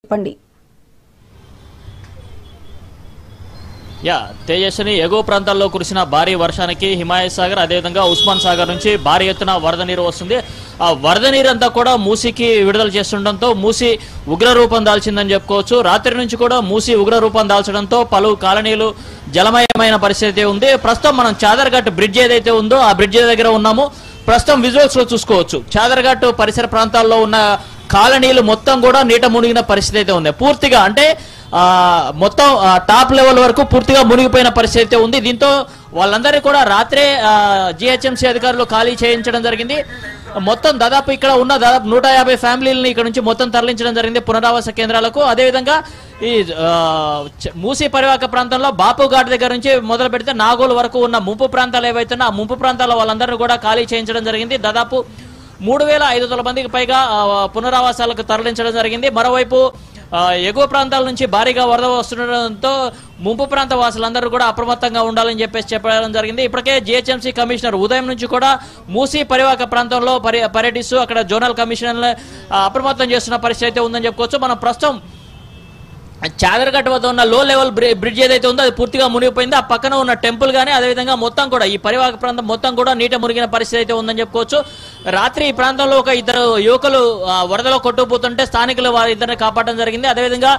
చెప్పండి. తేజస్విని ఎగువ ప్రాంతాల్లో కురిసిన భారీ వర్షానికి హిమాయత్ సాగర్ అదేవిధంగా ఉస్మాన్ సాగర్ నుంచి భారీ ఎత్తున వరద నీరు వస్తుంది. ఆ వరద నీరు అంతా కూడా మూసీకి విడుదల చేస్తుండటంతో మూసీ ఉగ్రరూపం దాల్చిందని చెప్పుకోవచ్చు. రాత్రి నుంచి కూడా మూసీ ఉగ్రరూపం దాల్చడంతో పలు కాలనీలు జలమయమైన పరిస్థితి ఉంది. ప్రస్తుతం మనం చాదర్ఘట్ బ్రిడ్జ్ ఏదైతే ఉందో ఆ బ్రిడ్జ్ దగ్గర ఉన్నాము. ప్రస్తుతం విజువల్స్ లో చూసుకోవచ్చు చాదర్ఘట్ పరిసర ప్రాంతాల్లో ఉన్న కాలనీలు మొత్తం కూడా నీట మునిగిన పరిస్థితి అయితే ఉంది. పూర్తిగా అంటే మొత్తం టాప్ లెవెల్ వరకు పూర్తిగా మునిగిపోయిన పరిస్థితి ఉంది. దీంతో వాళ్ళందరినీ కూడా రాత్రే జిహెచ్ఎంసీ అధికారులు ఖాళీ చేయించడం జరిగింది. మొత్తం దాదాపు ఇక్కడ ఉన్న దాదాపు 150 ఫ్యామిలీలని ఇక్కడ నుంచి మొత్తం తరలించడం జరిగింది పునరావాస కేంద్రాలకు. అదేవిధంగా ఈ మూసీ పరివాహక ప్రాంతంలో బాపు ఘాట్ దగ్గర నుంచి మొదలు పెడితే నాగోల్ వరకు ఉన్న ముంపు ప్రాంతాలు ఏవైతున్నా ఆ ముంపు ప్రాంతాల వాళ్ళందరినీ కూడా ఖాళీ చేయించడం జరిగింది. దాదాపు 3500 మందికి పైగా పునరావాసాలకు తరలించడం జరిగింది. మరోవైపు ఎగువ ప్రాంతాల నుంచి భారీగా వరద వస్తుండటంతో ముంపు ప్రాంత వాసులందరూ కూడా అప్రమత్తంగా ఉండాలని చెప్పేసి చెప్పడం జరిగింది. ఇప్పటికే జిహెచ్ఎంసీ కమిషనర్ ఉదయం నుంచి కూడా మూసీ పరివాహక ప్రాంతంలో పర్యటిస్తూ అక్కడ జోనల్ కమిషనర్ అప్రమత్తం చేస్తున్న పరిస్థితి ఉందని చెప్పుకోవచ్చు. మనం ప్రస్తుతం చాదర్ఘట్ వద్ద ఉన్న లో లెవెల్ బ్రిడ్జ్ ఏదైతే ఉందో అది పూర్తిగా మునిగిపోయింది. ఆ పక్కన ఉన్న టెంపుల్ గానీ అదేవిధంగా మొత్తం కూడా ఈ పరివాహక ప్రాంతం మొత్తం కూడా నీట మునిగిన పరిస్థితి అయితే ఉందని చెప్పుకోవచ్చు. రాత్రి ఈ ప్రాంతంలో ఒక ఇద్దరు యువకులు వరదలో కొట్టుకుపోతుంటే స్థానికులు వారిద్దరిని కాపాడడం జరిగింది. అదేవిధంగా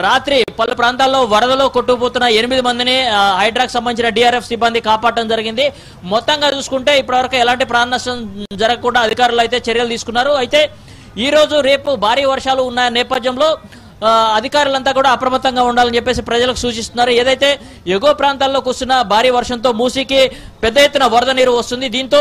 రాత్రి పలు ప్రాంతాల్లో వరదలో కొట్టుకుపోతున్న 8 మందిని హైడ్రాక్ సంబంధించిన డిఆర్ఎఫ్ సిబ్బంది కాపాడడం జరిగింది. మొత్తంగా చూసుకుంటే ఇప్పటివరకు ఎలాంటి ప్రాణ నష్టం జరగకుండా అధికారులు అయితే చర్యలు తీసుకున్నారు. అయితే ఈ రోజు రేపు భారీ వర్షాలు ఉన్న నేపథ్యంలో అధికారులంతా కూడా అప్రమత్తంగా ఉండాలని చెప్పేసి ప్రజలకు సూచిస్తున్నారు. ఏదైతే ఎగువ ప్రాంతాల్లో కురుస్తున్న భారీ వర్షంతో మూసీకి పెద్ద ఎత్తున వరద నీరు వస్తుంది. దీంతో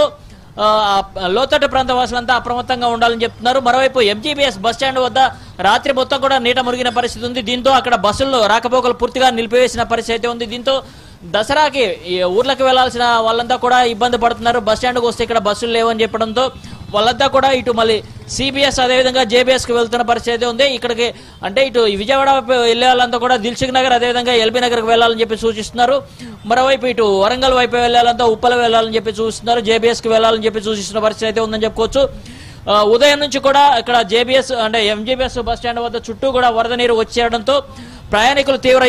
లోతట్టు ప్రాంత వాసులంతా అప్రమత్తంగా ఉండాలని చెప్తున్నారు. మరోవైపు ఎంజీబీఎస్ బస్ స్టాండ్ వద్ద రాత్రి మొత్తం కూడా నీట మునిగిన పరిస్థితి ఉంది. దీంతో అక్కడ బస్సుల్లో రాకపోకలు పూర్తిగా నిలిపివేసిన పరిస్థితి ఉంది. దీంతో దసరాకి ఊర్లకు వెళ్లాల్సిన వాళ్ళంతా కూడా ఇబ్బంది పడుతున్నారు. బస్ స్టాండ్కి వస్తే ఇక్కడ బస్సులు లేవని చెప్పడంతో వాళ్ళంతా కూడా ఇటు మళ్ళీ సిబిఎస్ అదేవిధంగా జేబీఎస్ కి వెళ్తున్న పరిస్థితి ఉంది. ఇక్కడికి అంటే ఇటు విజయవాడ వెళ్లే వాళ్ళంతా కూడా దిల్సుఖ్ నగర్ అదేవిధంగా ఎల్బీ నగర్ కి వెళ్లాలని చెప్పి సూచిస్తున్నారు. మరోవైపు ఇటు వరంగల్ వైపు వెళ్లాలంతా ఉప్పల వెళ్లాలని చెప్పి సూచిస్తున్నారు. జేబీఎస్ కి వెళ్లాలని చెప్పి సూచిస్తున్న పరిస్థితి అయితే ఉందని చెప్పుకోవచ్చు. ఉదయం నుంచి కూడా ఇక్కడ జేబీఎస్ అంటే ఎంజీబీఎస్ బస్ స్టాండ్ వద్ద చుట్టూ కూడా వరద నీరు వచ్చేయడంతో ప్రయాణికులు తీవ్ర